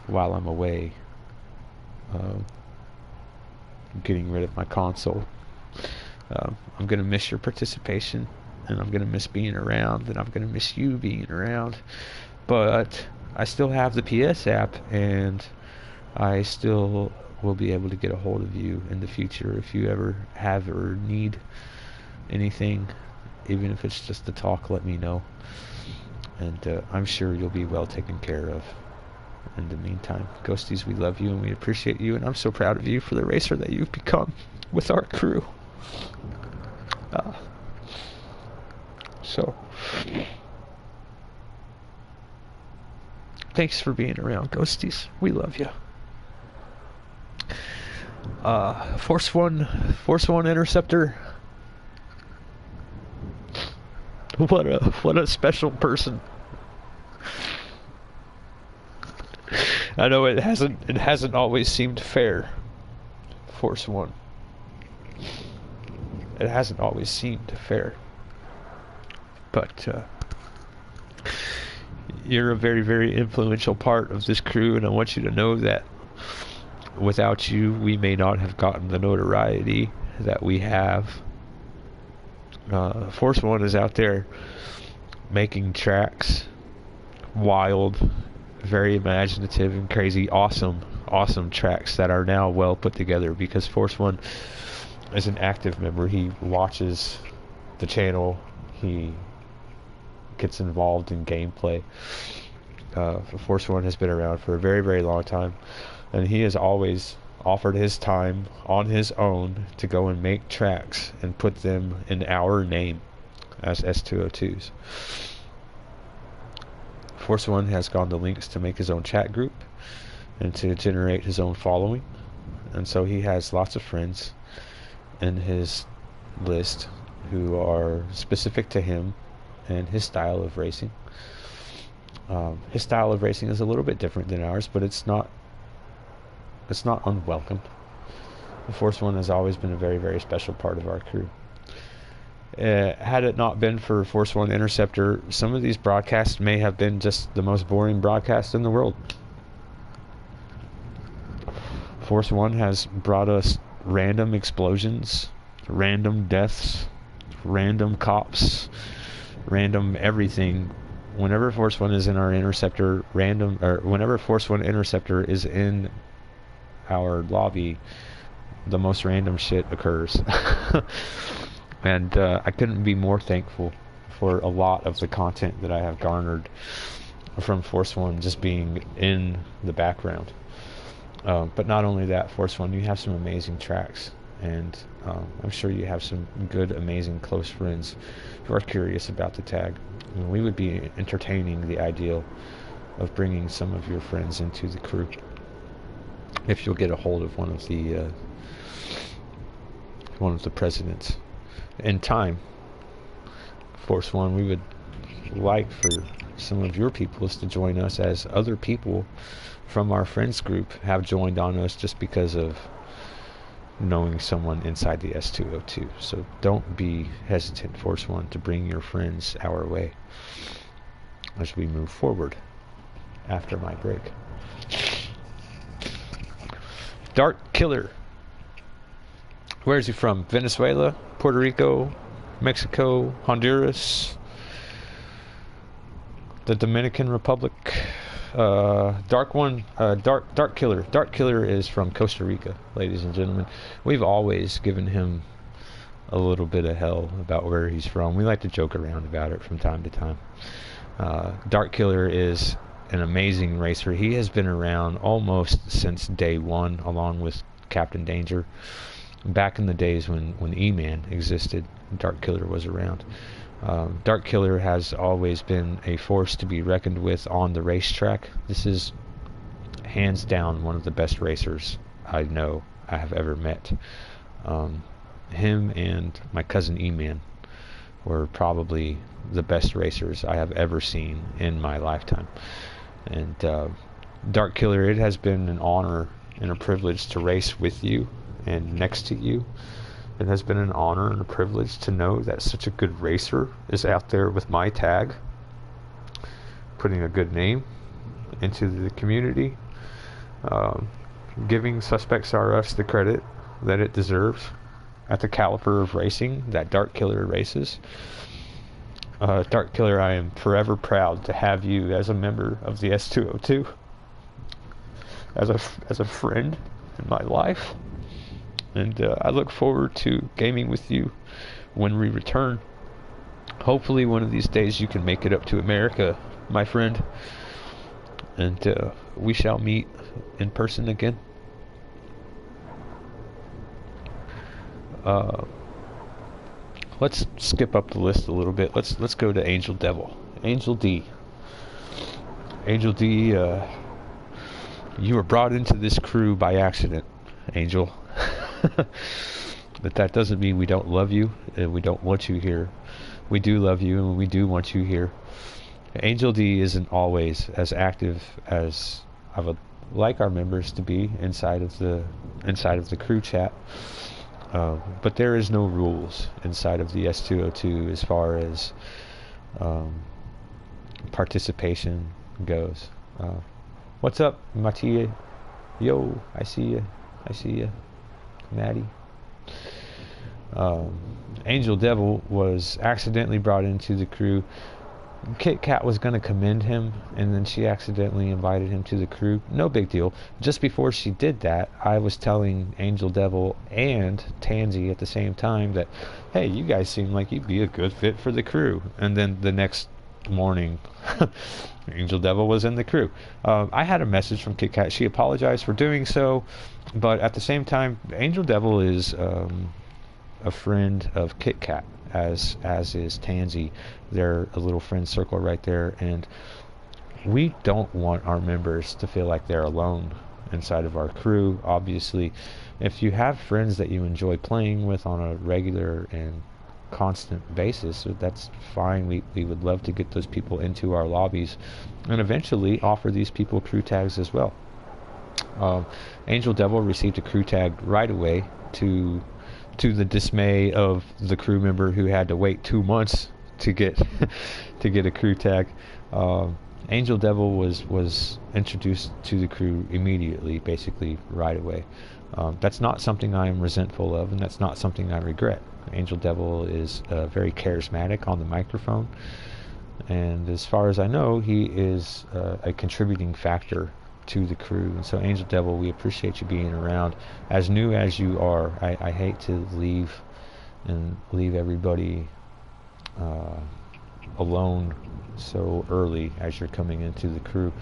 while I'm away. Getting rid of my console. I'm going to miss your participation, and I'm going to miss being around, and I'm going to miss you being around. But I still have the PS app, and I still will be able to get a hold of you in the future if you ever have or need anything. Even if it's just to talk, let me know. And I'm sure you'll be well taken care of. In the meantime, Ghosties, we love you and we appreciate you, and I'm so proud of you for the racer that you've become with our crew. So, thanks for being around, Ghosties. We love you. Force One Interceptor. What a special person. I know it hasn't always seemed fair, Force One. It hasn't always seemed fair. But you're a very, very influential part of this crew, and I want you to know that without you, we may not have gotten the notoriety that we have. Force One is out there making tracks, wild, very imaginative and crazy, awesome tracks that are now well put together, because Force One is an active member. He watches the channel. He gets involved in gameplay. Force One has been around for a very, very long time, and he has always offered his time on his own to go and make tracks and put them in our name as S202s. Force One has gone to links to make his own chat group and to generate his own following, and so he has lots of friends in his list who are specific to him and his style of racing. His style of racing is a little bit different than ours, but it's not unwelcome. The Force One has always been a very, very special part of our crew. Had it not been for Force One Interceptor, some of these broadcasts may have been just the most boring broadcast in the world. Force One has brought us random explosions, random deaths, random cops, random everything. Whenever Force One is in our interceptor, whenever Force One Interceptor is in our lobby, the most random shit occurs. And I couldn't be more thankful for a lot of the content that I have garnered from Force One just being in the background. But not only that, Force One, you have some amazing tracks, and I'm sure you have some good, amazing, close friends who are curious about the tag. And we would be entertaining the ideal of bringing some of your friends into the crew if you'll get a hold of one of the presidents. In time, Force One, we would like for some of your peoples to join us, as other people from our friends group have joined on us just because of knowing someone inside the S202. So don't be hesitant, Force One, to bring your friends our way as we move forward after my break. Dark Killer. Where is he from? Venezuela, Puerto Rico, Mexico, Honduras, the Dominican Republic. Dark Killer. Dark Killer is from Costa Rica, ladies and gentlemen. We've always given him a little bit of hell about where he's from. We like to joke around about it from time to time. Dark Killer is an amazing racer. He has been around almost since day one, along with Captain Danger. Back in the days when E-Man existed, Dark Killer was around. Dark Killer has always been a force to be reckoned with on the racetrack. This is hands down one of the best racers I know I have ever met. Him and my cousin E-Man were probably the best racers I have ever seen in my lifetime. And Dark Killer, it has been an honor and a privilege to race with you and next to you. It has been an honor and a privilege to know that such a good racer is out there with my tag, putting a good name into the community, giving Suspects R Us the credit that it deserves at the caliber of racing that Dark Killer races. Dark Killer, I am forever proud to have you as a member of the S202, as a friend in my life. And I look forward to gaming with you when we return. Hopefully one of these days you can make it up to America, my friend. and we shall meet in person again. Let's skip up the list a little bit. Let's go to Angel Devil. Angel D. Angel D, you were brought into this crew by accident, Angel. But that doesn't mean we don't love you and we don't want you here. We do love you and we do want you here. Angel D isn't always as active as I would like our members to be inside of the crew chat. But there is no rules inside of the S202 as far as participation goes. What's up, Mattia? Yo, I see you, Maddie. Angel Devil was accidentally brought into the crew. Kit Kat was going to commend him, and then she accidentally invited him to the crew. No big deal. Just before she did that, I was telling Angel Devil and Tansy at the same time that, hey, you guys seem like you'd be a good fit for the crew. And then the next morning, Angel Devil was in the crew. I had a message from Kit Kat. She apologized for doing so, but at the same time, Angel Devil is a friend of Kit Kat, as is Tansy. They're a little friend circle right there, and we don't want our members to feel like they're alone inside of our crew. Obviously, if you have friends that you enjoy playing with on a regular and constant basis, that's fine. We would love to get those people into our lobbies and eventually offer these people crew tags as well. Angel Devil received a crew tag right away, to the dismay of the crew member who had to wait 2 months to get a crew tag. Angel Devil was introduced to the crew immediately, basically right away. That's not something I am resentful of, and that's not something I regret. Angel Devil is very charismatic on the microphone, and as far as I know, he is a contributing factor to the crew. And so, Angel Devil, we appreciate you being around. As new as you are, I hate to leave everybody alone so early as you're coming into the crew.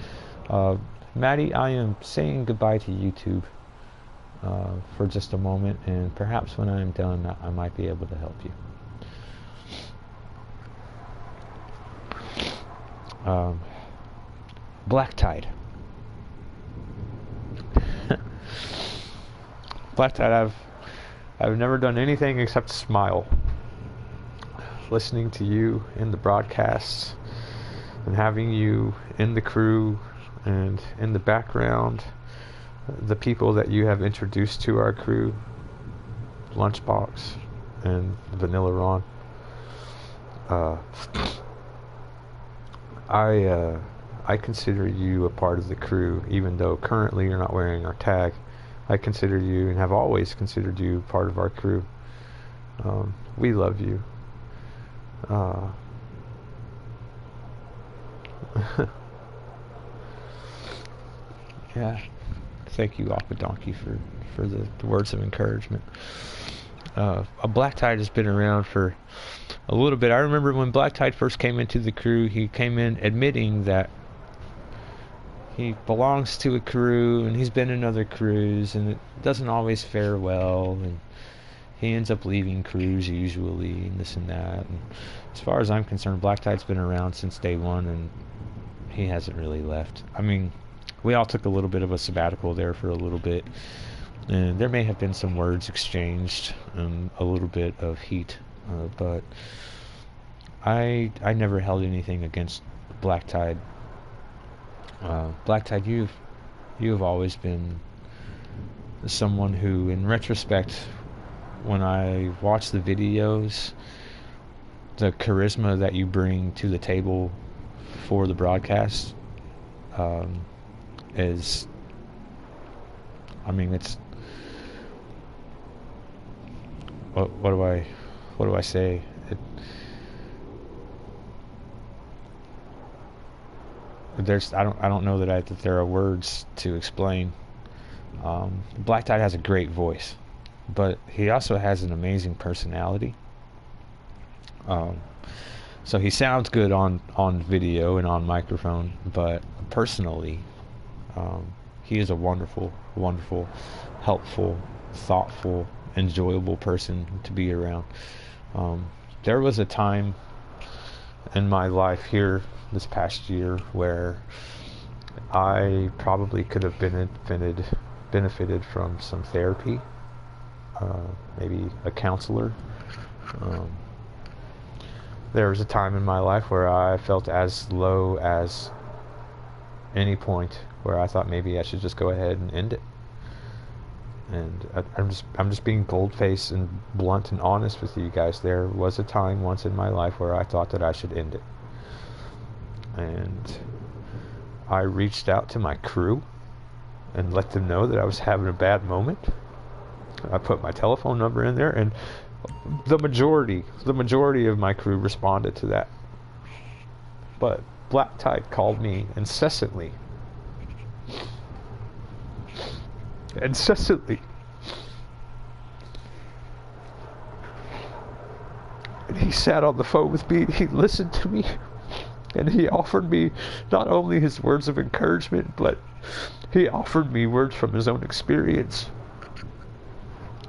Maddie, I am saying goodbye to YouTube for just a moment, and perhaps when I'm done, I might be able to help you. Black Tide. Black Tide, I've never done anything except smile. Listening to you in the broadcasts and having you in the crew and in the background, the people that you have introduced to our crew, Lunchbox and Vanilla Ron. I consider you a part of the crew, even though currently you're not wearing our tag. I consider you, and have always considered you, part of our crew. We love you. Yeah. Thank you, Aqua Donkey, for the words of encouragement. A Black Tide has been around for a little bit. I remember when Black Tide first came into the crew, he came in admitting that he belongs to a crew and he's been in other crews and it doesn't always fare well, and he ends up leaving crews usually, and this and that. And as far as I'm concerned, Black Tide's been around since day one and he hasn't really left. I mean, we all took a little bit of a sabbatical there for a little bit, and there may have been some words exchanged and a little bit of heat, but I never held anything against Black Tide. Black Tide, you have always been someone who, in retrospect, when I watch the videos, the charisma that you bring to the table for the broadcast is, I mean, it's, what do I say? I don't know that there are words to explain. Black Tide has a great voice, but he also has an amazing personality. So he sounds good on video and on microphone, but personally, he is a wonderful, wonderful, helpful, thoughtful, enjoyable person to be around. There was a time in my life here this past year where I probably could have benefited from some therapy, maybe a counselor. There was a time in my life where I felt as low as any point where I thought maybe I should just go ahead and end it. And I'm just being bold-faced and blunt and honest with you guys. There was a time once in my life where I thought that I should end it. And I reached out to my crew and let them know that I was having a bad moment. I put my telephone number in there, and the majority of my crew responded to that. But Black Tide called me incessantly. And he sat on the phone with me, he listened to me, and he offered me not only his words of encouragement, but he offered me words from his own experience.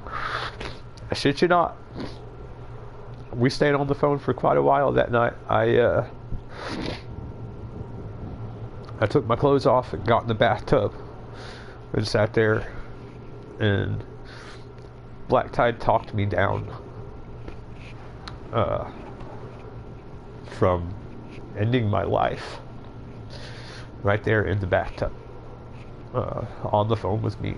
I shit you not. We stayed on the phone for quite a while that night. I took my clothes off and got in the bathtub and sat there, and Black Tide talked me down from ending my life right there in the bathtub, on the phone with me.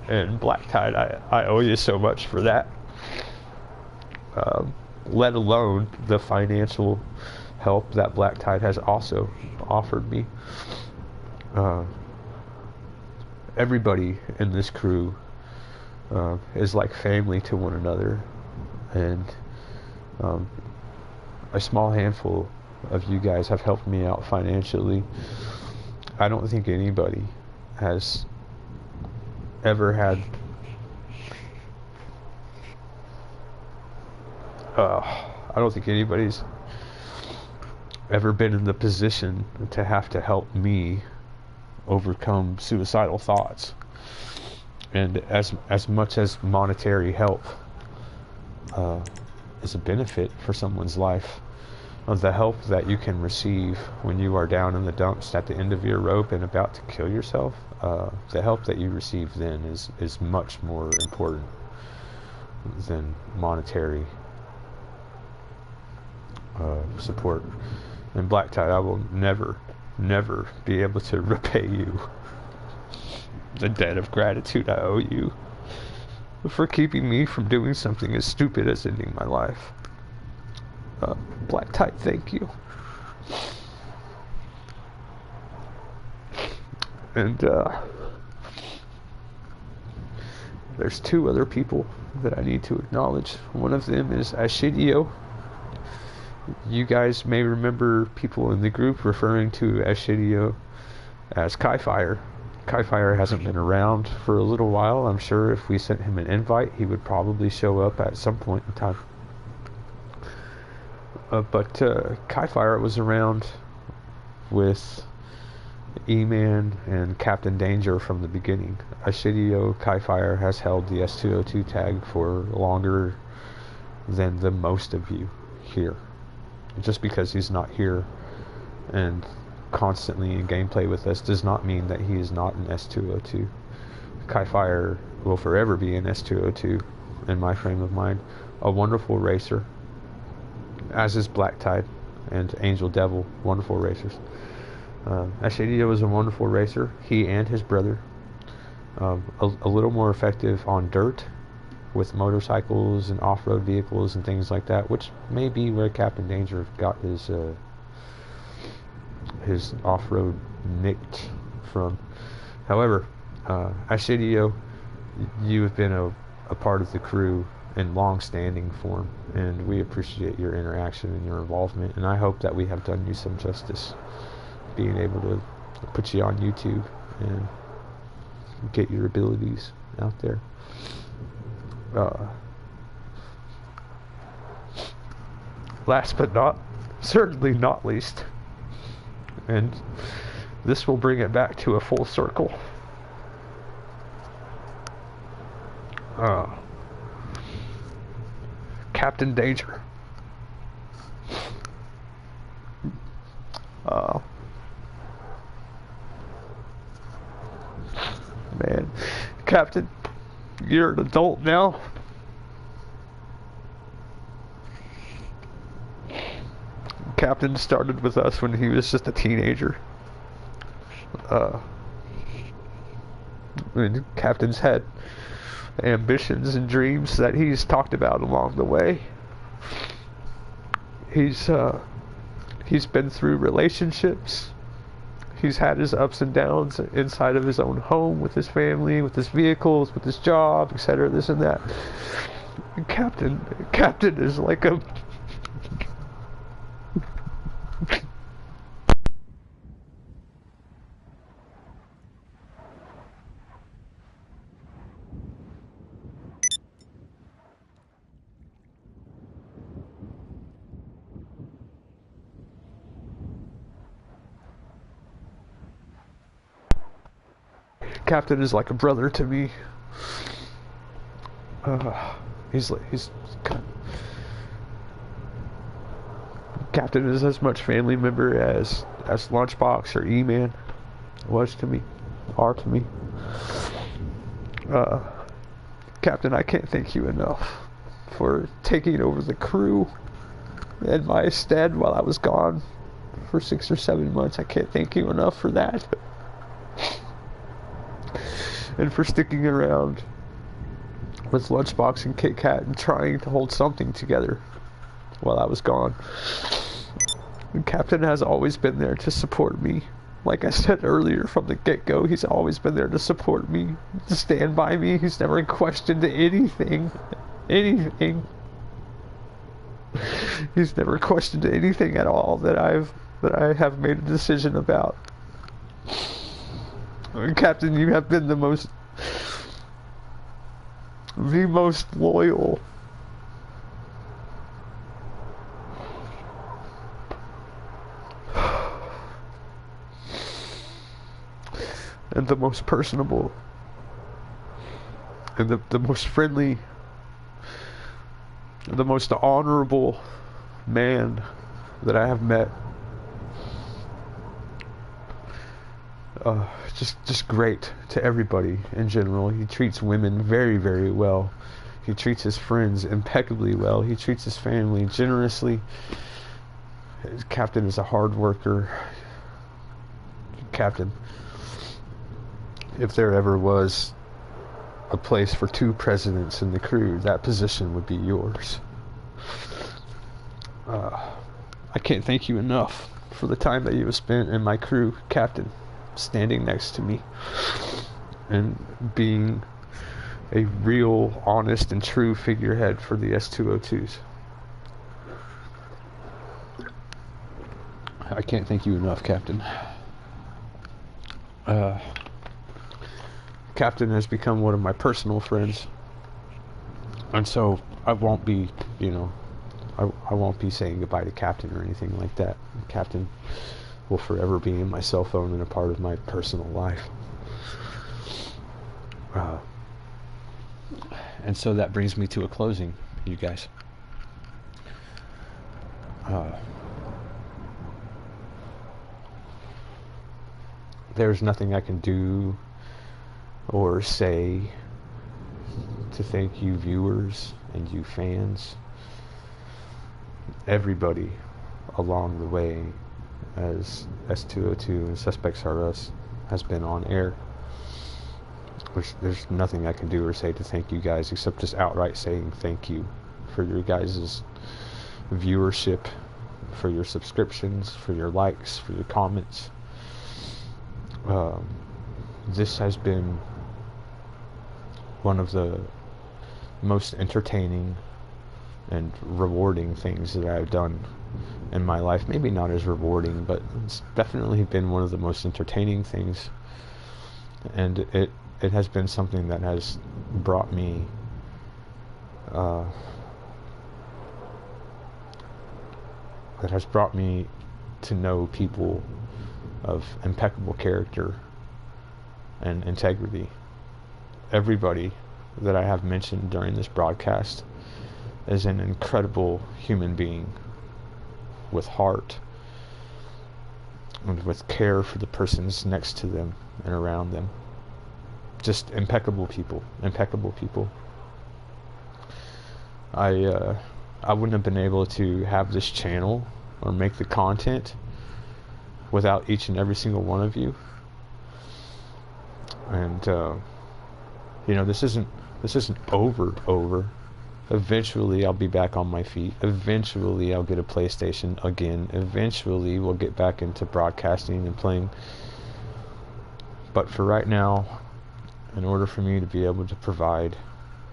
And Black Tide, I owe you so much for that, let alone the financial help that Black Tide has also offered me. Everybody in this crew is like family to one another, and a small handful of you guys have helped me out financially. I don't think anybody has ever had I don't think anybody's ever been in the position to have to help me overcome suicidal thoughts. And as much as monetary help is a benefit for someone's life, of the help that you can receive when you are down in the dumps at the end of your rope and about to kill yourself, the help that you receive then is much more important than monetary support. And Black Tide, I will never be able to repay you the debt of gratitude I owe you for keeping me from doing something as stupid as ending my life. Black Tide, thank you. And there's two other people that I need to acknowledge. One of them is Ashidio. You guys may remember people in the group referring to Ashidio as Kai-Fire. Kai-Fire hasn't been around for a little while. I'm sure if we sent him an invite, he would probably show up at some point in time. But Kai-Fire was around with E-Man and Captain Danger from the beginning. Ashidio Kai-Fire has held the S202 tag for longer than the most of you here. Just because he's not here and constantly in gameplay with us does not mean that he is not an S202. Kai-Fire will forever be an S202 in my frame of mind. A wonderful racer, as is Black Tide and Angel Devil, wonderful racers. Ashidio is a wonderful racer, he and his brother. A little more effective on dirt with motorcycles and off-road vehicles and things like that, which may be where Captain Danger got his off-road nicked from. However, Ashidio, you have been a part of the crew in long-standing form, and we appreciate your interaction and your involvement, and I hope that we have done you some justice being able to put you on YouTube and get your abilities out there. Last but certainly not least, and This will bring it back to a full circle. Captain Danger. Man, Captain, you're an adult now. Captain started with us when he was just a teenager. And Captain's had ambitions and dreams that he's talked about along the way. He's been through relationships. He's had his ups and downs inside of his own home, with his family, with his vehicles, with his job, etc. This and that. And Captain is like a Captain is like a brother to me. He's Captain is as much family member as Lunchbox or E-Man was to me, are to me. Captain, I can't thank you enough for taking over the crew in my stead while I was gone for 6 or 7 months. I can't thank you enough for that. And for sticking around with Lunchbox and Kit Kat and trying to hold something together while I was gone. And Captain has always been there to support me. Like I said earlier, from the get-go, he's always been there to support me, to stand by me. He's never questioned anything. Anything. He's never questioned anything at all that I have made a decision about. Captain, you have been the most loyal and the most personable and the most friendly, the most honorable man that I have met. Just great to everybody in general. He treats women very, very well. He treats his friends impeccably well. He treats his family generously. His Captain is a hard worker. Captain, if there ever was a place for 2 presidents in the crew, that position would be yours. I can't thank you enough for the time that you have spent in my crew, Captain, standing next to me and being a real, honest, and true figurehead for the S202s. I can't thank you enough, Captain. Captain has become one of my personal friends, and so I won't be, I won't be saying goodbye to Captain or anything like that. Captain will forever be in my cell phone and a part of my personal life. And so that brings me to a closing, you guys. There's nothing I can do or say to thank you viewers and you fans, everybody along the way as S202 and Suspects Are Us has been on air. There's nothing I can do or say to thank you guys except just outright saying thank you for your guys' viewership, for your subscriptions, for your likes, for your comments. This has been one of the most entertaining and rewarding things that I've done in my life. Maybe not as rewarding, but it's definitely been one of the most entertaining things, and it has been something that has brought me to know people of impeccable character and integrity. Everybody that I have mentioned during this broadcast is an incredible human being with heart and with care for the persons next to them and around them. Just impeccable people. Impeccable people. I wouldn't have been able to have this channel or make the content without each and every single one of you. And you know, this isn't over. Eventually I'll be back on my feet. Eventually I'll get a PlayStation again. Eventually we'll get back into broadcasting and playing. But for right now, in order for me to be able to provide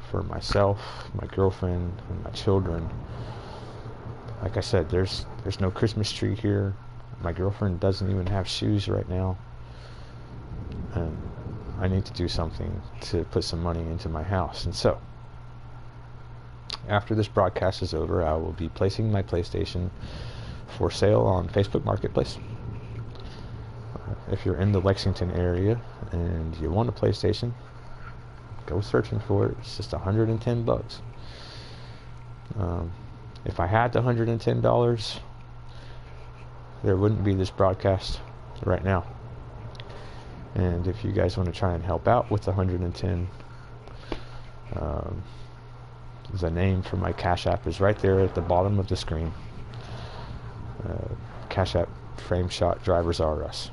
for myself, my girlfriend, and my children, like I said, there's no Christmas tree here. My girlfriend doesn't even have shoes right now. And I need to do something to put some money into my house. And so, after this broadcast is over, I will be placing my PlayStation for sale on Facebook Marketplace. If you're in the Lexington area and you want a PlayStation, go searching for it. It's just $110. If I had the $110, there wouldn't be this broadcast right now. And if you guys want to try and help out with the 110, the name for my Cash App is right there at the bottom of the screen. Cash App, Frame Shot Drivers R Us.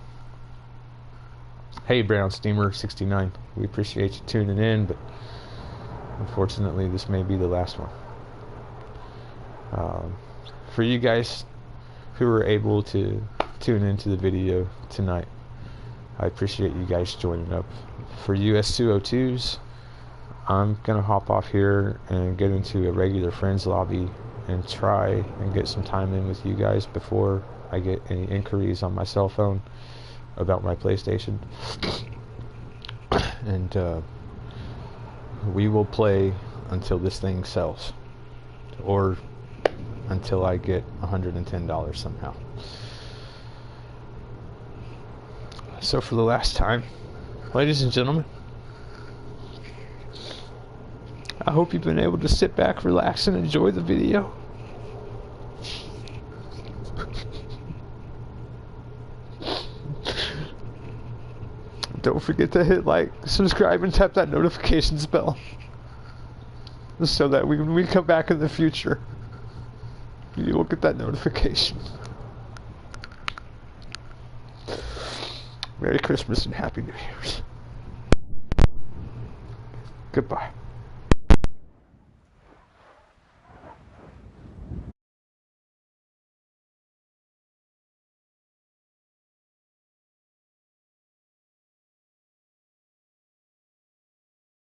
Hey, Brown Steamer 69, we appreciate you tuning in, but unfortunately this may be the last one. For you guys who were able to tune into the video tonight, I appreciate you guys joining up. For US202s, I'm gonna hop off here and get into a regular friends lobby and try and get some time in with you guys before I get any inquiries on my cell phone about my PlayStation. And we will play until this thing sells, or until I get $110 somehow. So for the last time, ladies and gentlemen, I hope you've been able to sit back, relax, and enjoy the video. Don't forget to hit like, subscribe, and tap that notifications bell, so that when we come back in the future, you will get that notification. Merry Christmas and Happy New Year's. Goodbye.